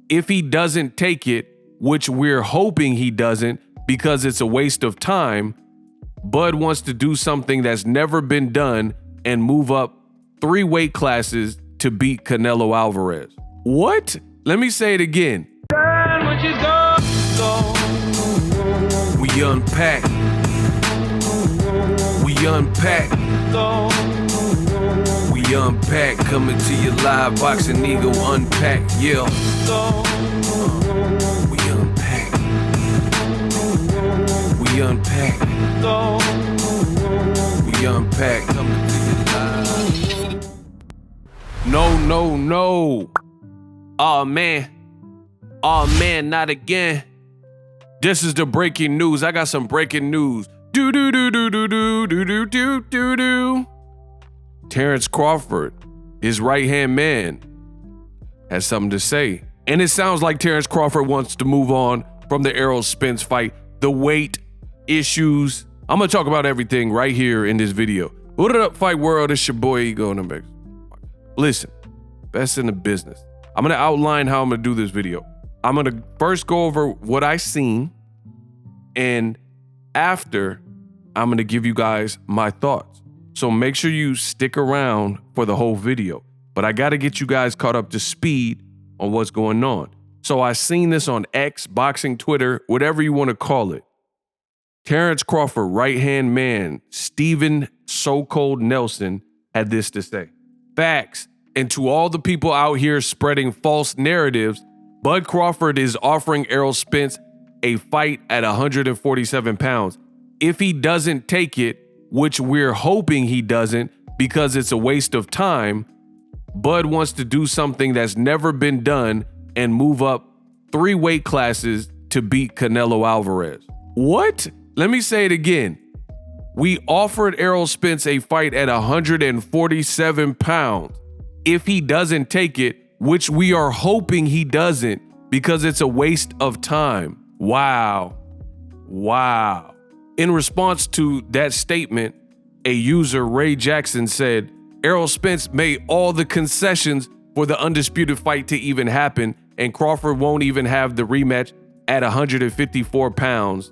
If he doesn't take it, which we're hoping he doesn't because it's a waste of time, Bud wants to do something that's never been done and move up 3 weight classes to beat Canelo Alvarez. What? Let me say it again. We unpack. We unpack. We unpack. Coming to you live, Boxingego unpack. Yeah. We unpack. We unpack. We unpack. Coming to you live. No. Oh man, not again. This is the breaking news. I got some breaking news. Terence Crawford, his right-hand man, has something to say. And it sounds like Terence Crawford wants to move on from the Errol Spence fight, the weight issues. I'm gonna talk about everything right here in this video. What up, fight world? It's your boy Ego and I'm Listen, best in the business. I'm gonna outline how I'm gonna do this video. I'm gonna first go over what I seen, and after, I'm gonna give you guys my thoughts. So make sure you stick around for the whole video. But I gotta get you guys caught up to speed on what's going on. So I seen this on X, Boxing, Twitter, whatever you wanna call it. Terence Crawford, right-hand man, Steven So-Cold Nelson, had this to say. Facts. And to all the people out here spreading false narratives, Bud Crawford is offering Errol Spence a fight at 147 pounds. If he doesn't take it, which we're hoping he doesn't because it's a waste of time, Bud wants to do something that's never been done and move up 3 weight classes to beat Canelo Alvarez. What? Let me say it again. We offered Errol Spence a fight at 147 pounds. If he doesn't take it, which we are hoping he doesn't because it's a waste of time. Wow. In response to that statement, a user, Ray Jackson, said, Errol Spence made all the concessions for the undisputed fight to even happen, and Crawford won't even have the rematch at 154 pounds.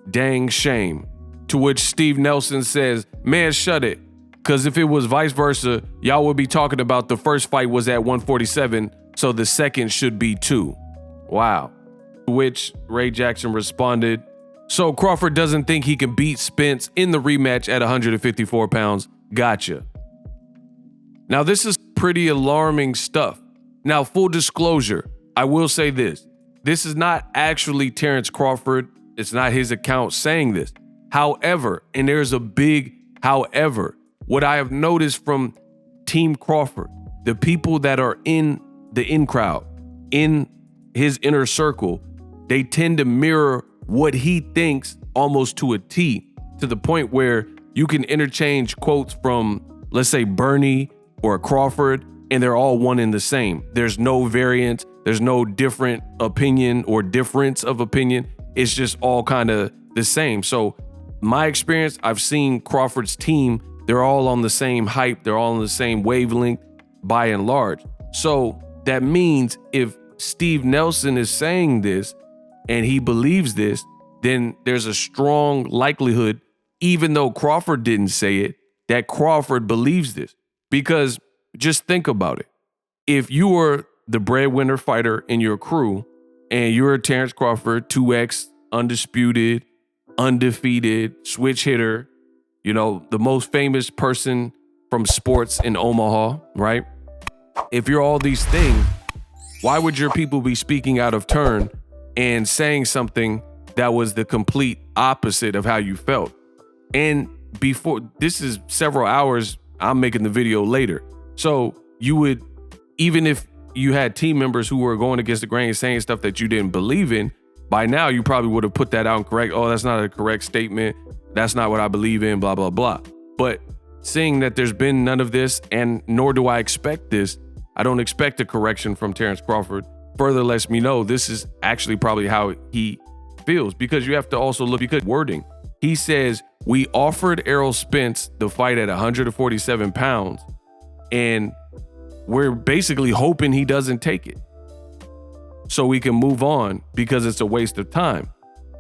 Dang shame. To which Steve Nelson says, man, shut it. Because if it was vice versa, y'all would be talking about the first fight was at 147, so the second should be 2. Wow. To which Ray Jackson responded, so Crawford doesn't think he can beat Spence in the rematch at 154 pounds. Gotcha. Now, this is pretty alarming stuff. Now, full disclosure, I will say this. This is not actually Terence Crawford. It's not his account saying this. However, and there's a big however, what I have noticed from Team Crawford, the people that are in the in crowd, in his inner circle, they tend to mirror what he thinks almost to a T, to the point where you can interchange quotes from, let's say, Bernie or Crawford, and they're all one and the same. There's no variance. There's no different opinion or difference of opinion. It's just all kind of the same. So my experience, I've seen Crawford's team, they're all on the same hype. They're all on the same wavelength by and large. So that means if Steve Nelson is saying this and he believes this, then there's a strong likelihood, even though Crawford didn't say it, that Crawford believes this. Because just think about it. If you were the breadwinner fighter in your crew and you're Terence Crawford, 2X, undisputed, undefeated, switch hitter, you know, the most famous person from sports in Omaha, right? If you're all these things, why would your people be speaking out of turn and saying something that was the complete opposite of how you felt? And before, this is several hours, I'm making the video later. So you would, even if you had team members who were going against the grain, saying stuff that you didn't believe in, by now you probably would have put that out and correct, oh, that's not a correct statement. That's not what I believe in, blah, blah, blah. But seeing that there's been none of this, and nor do I expect this, I don't expect a correction from Terence Crawford, further lets me know this is actually probably how he feels, because you have to also look at wording. He says, we offered Errol Spence the fight at 147 pounds, and we're basically hoping he doesn't take it. so we can move on because it's a waste of time.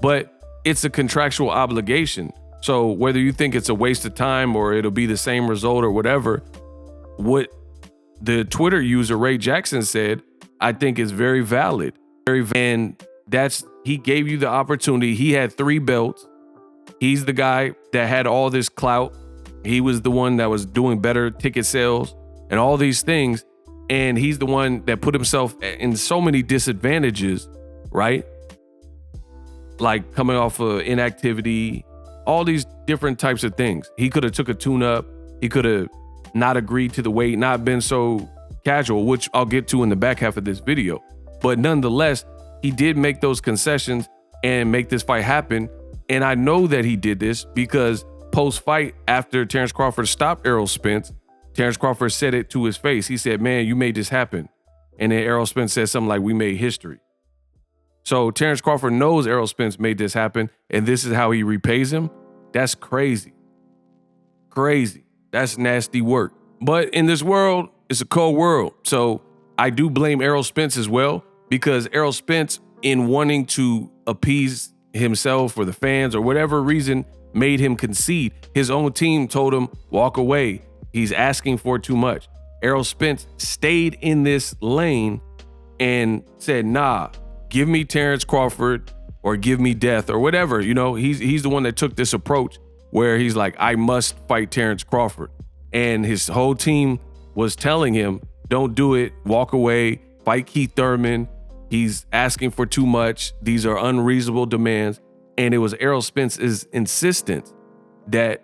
But it's a contractual obligation. So whether you think it's a waste of time or it'll be the same result or whatever, what the Twitter user Ray Jackson said, I think is very valid. And he gave you the opportunity. He had 3 belts. He's the guy that had all this clout. He was the one that was doing better ticket sales and all these things. And he's the one that put himself in so many disadvantages, right? Like coming off of inactivity, all these different types of things. He could have took a tune-up. He could have not agreed to the weight, not been so casual, which I'll get to in the back half of this video. But nonetheless, he did make those concessions and make this fight happen. And I know that he did this because post-fight, after Terence Crawford stopped Errol Spence, Terence Crawford said it to his face. He said, man, you made this happen. And then Errol Spence said something like, we made history. So Terence Crawford knows Errol Spence made this happen, and this is how he repays him. That's crazy. Crazy. That's nasty work. But in this world, it's a cold world. So I do blame Errol Spence as well, because Errol Spence, in wanting to appease himself or the fans or whatever reason, made him concede. His own team told him, walk away. He's asking for too much. Errol Spence stayed in this lane and said, nah, give me Terence Crawford or give me death or whatever. You know, he's the one that took this approach where he's like, I must fight Terence Crawford. And his whole team was telling him, don't do it, walk away, fight Keith Thurman. He's asking for too much. These are unreasonable demands. And it was Errol Spence's insistence that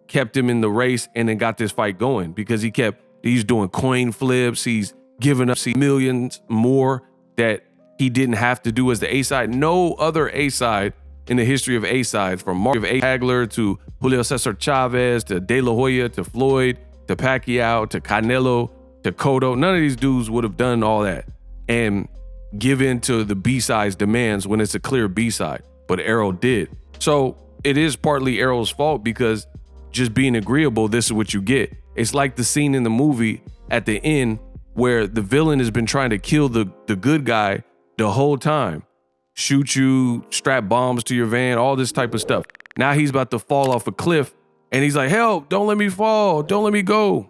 kept him in the race and then got this fight going, because he's doing coin flips. He's giving up millions more that he didn't have to do as the A-side. No other A-side in the history of A-sides, from Mark Hagler to Julio Cesar Chavez to De La Hoya to Floyd to Pacquiao to Canelo to Cotto. None of these dudes would have done all that and give in to the B-side's demands when it's a clear B-side. But Errol did. So it is partly Errol's fault, because just being agreeable, this is what you get. It's like the scene in the movie at the end where the villain has been trying to kill the good guy the whole time. Shoot you, strap bombs to your van, all this type of stuff. Now he's about to fall off a cliff and he's like, help, don't let me fall, don't let me go.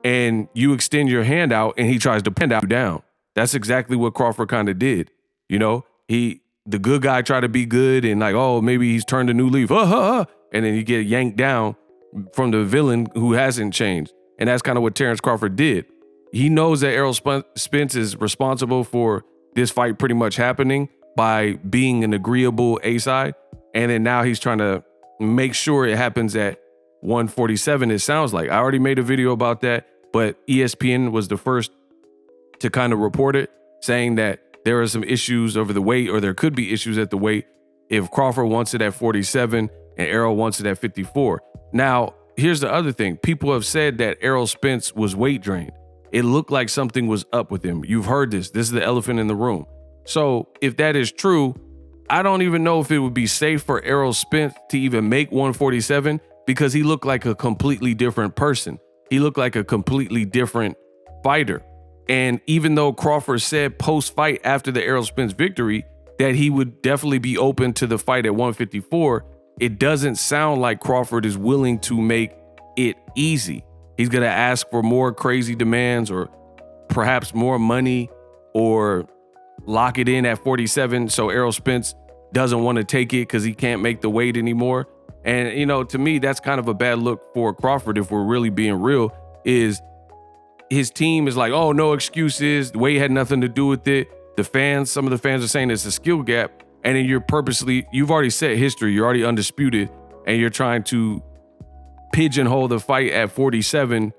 And you extend your hand out and he tries to pin you down. That's exactly what Crawford kind of did. You know, the good guy tried to be good and like, oh, maybe he's turned a new leaf. And then you get yanked down from the villain who hasn't changed. And that's kind of what Terence Crawford did. He knows that Errol Spence is responsible for this fight pretty much happening by being an agreeable A-side. And then now he's trying to make sure it happens at 147, it sounds like. I already made a video about that, but ESPN was the first to kind of report it, saying that there are some issues over the weight, or there could be issues at the weight, if Crawford wants it at 47 and Errol wants it at 54. Now, here's the other thing. People have said that Errol Spence was weight drained. It looked like something was up with him. You've heard this. This is the elephant in the room. So if that is true, I don't even know if it would be safe for Errol Spence to even make 147, because he looked like a completely different person. He looked like a completely different fighter. And even though Crawford said post-fight after the Errol Spence victory that he would definitely be open to the fight at 154, it doesn't sound like Crawford is willing to make it easy. He's going to ask for more crazy demands, or perhaps more money, or lock it in at 47 so Errol Spence doesn't want to take it because he can't make the weight anymore. And, you know, to me, that's kind of a bad look for Crawford, if we're really being real, is his team is like, oh, no excuses. The weight had nothing to do with it. Some of the fans are saying it's a skill gap. And then you've already set history. You're already undisputed. And you're trying to pigeonhole the fight at 47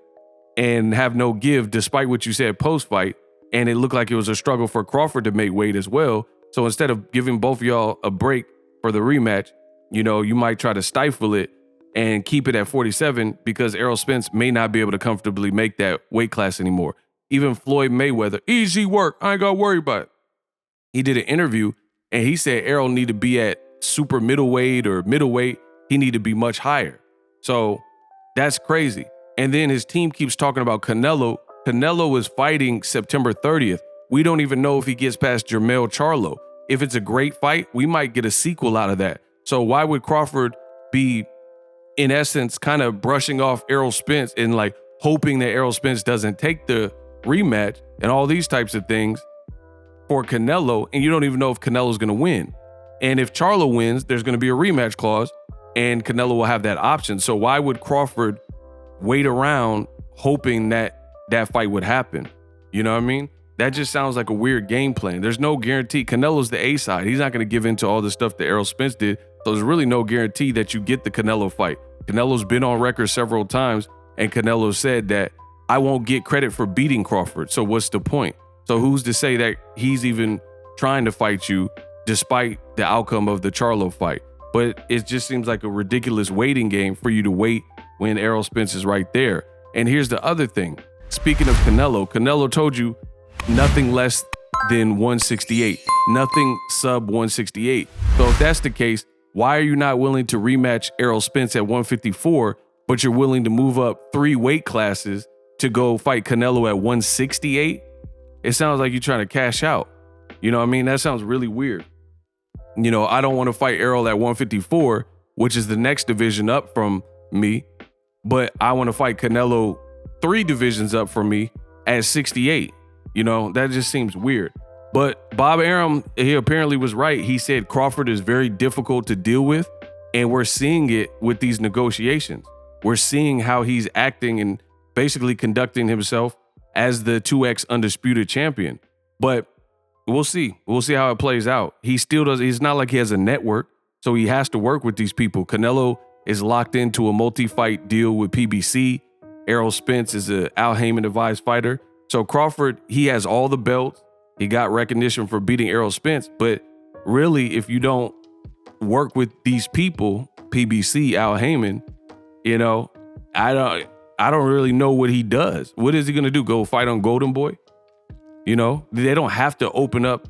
and have no give, despite what you said post-fight. And it looked like it was a struggle for Crawford to make weight as well. So instead of giving both of y'all a break for the rematch, you know, you might try to stifle it and keep it at 47, because Errol Spence may not be able to comfortably make that weight class anymore. Even Floyd Mayweather, easy work, I ain't got to worry about it. He did an interview and he said Errol need to be at super middleweight or middleweight. He need to be much higher. So that's crazy. And then his team keeps talking about Canelo. Canelo is fighting September 30th. We don't even know if he gets past Jermell Charlo. If it's a great fight, we might get a sequel out of that. So why would Crawford be, in essence, kind of brushing off Errol Spence and like hoping that Errol Spence doesn't take the rematch and all these types of things for Canelo, and you don't even know if Canelo's going to win. And if Charlo wins, there's going to be a rematch clause and Canelo will have that option. So why would Crawford wait around hoping that that fight would happen? You know what I mean? That just sounds like a weird game plan. There's no guarantee. Canelo's the A side. He's not going to give in to all the stuff that Errol Spence did. So there's really no guarantee that you get the Canelo fight. Canelo's been on record several times, and Canelo said that I won't get credit for beating Crawford. So what's the point? So who's to say that he's even trying to fight you despite the outcome of the Charlo fight? But it just seems like a ridiculous waiting game for you to wait when Errol Spence is right there. And here's the other thing. Speaking of Canelo told you nothing less than 168, nothing sub 168. So if that's the case, why are you not willing to rematch Errol Spence at 154, but you're willing to move up 3 weight classes to go fight Canelo at 168? It sounds like you're trying to cash out. You know what I mean? That sounds really weird. You know, I don't want to fight Errol at 154, which is the next division up from me, but I want to fight Canelo 3 divisions up from me at 68. You know, that just seems weird. But Bob Arum, he apparently was right. He said Crawford is very difficult to deal with, and we're seeing it with these negotiations. We're seeing how he's acting and basically conducting himself as the 2X undisputed champion. But we'll see. We'll see how it plays out. He still does. It's not like he has a network, so he has to work with these people. Canelo is locked into a multi-fight deal with PBC. Errol Spence is a Al Heyman advised fighter. So Crawford, he has all the belts. He got recognition for beating Errol Spence. But really, if you don't work with these people, PBC, Al Heyman, you know, I don't really know what he does. What is he going to do? Go fight on Golden Boy? You know, they don't have to open up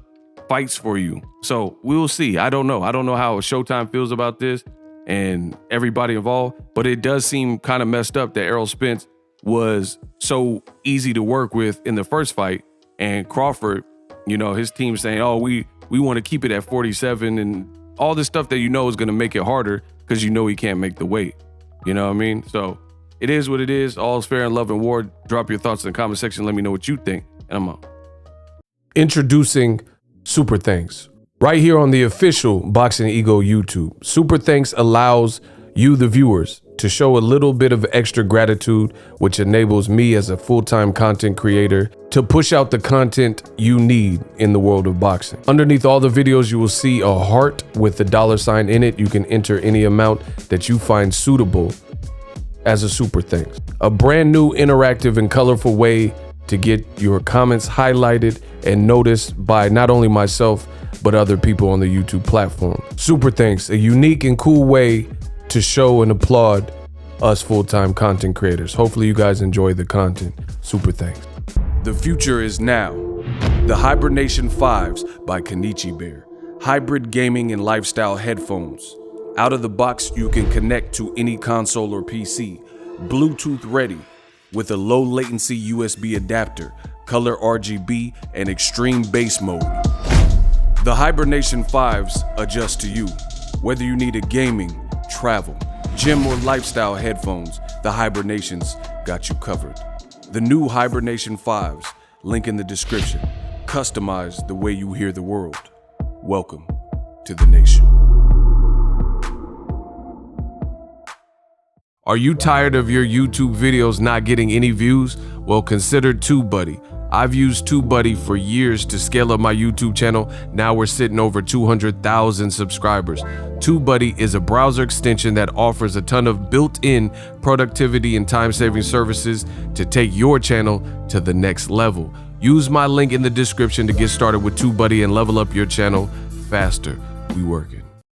fights for you. So we'll see. I don't know. I don't know how Showtime feels about this and everybody involved, but it does seem kind of messed up that Errol Spence was so easy to work with in the first fight, and Crawford, you know, his team saying, oh, we want to keep it at 47 and all this stuff that you know is going to make it harder because you know he can't make the weight. You know what I mean? So it is what it is. All's fair in love and war. Drop your thoughts in the comment section. Let me know what you think. And I'm out. Introducing Super Thanks. Right here on the official Boxingego YouTube. Super Thanks allows you, the viewers, to show a little bit of extra gratitude, which enables me as a full-time content creator to push out the content you need in the world of boxing. Underneath all the videos, you will see a heart with the $sign in it. You can enter any amount that you find suitable as a super thanks. A brand new interactive and colorful way to get your comments highlighted and noticed by not only myself, but other people on the YouTube platform. Super thanks, a unique and cool way to show and applaud us full-time content creators. Hopefully you guys enjoy the content. Super thanks. The future is now. The Hibernation 5s by Kenichi Bear. Hybrid gaming and lifestyle headphones. Out of the box, you can connect to any console or PC. Bluetooth ready with a low latency USB adapter, color RGB, and extreme bass mode. The Hibernation 5s adjust to you. Whether you need a gaming, travel, gym, or lifestyle headphones, the Hibernations got you covered. The new Hibernation 5s, link in the description. Customize the way you hear the world. Welcome to the nation. Are you tired of your YouTube videos not getting any views? Well, consider TubeBuddy. I've used TubeBuddy for years to scale up my YouTube channel. Now we're sitting over 200,000 subscribers. TubeBuddy is a browser extension that offers a ton of built-in productivity and time-saving services to take your channel to the next level. Use my link in the description to get started with TubeBuddy and level up your channel faster. We working.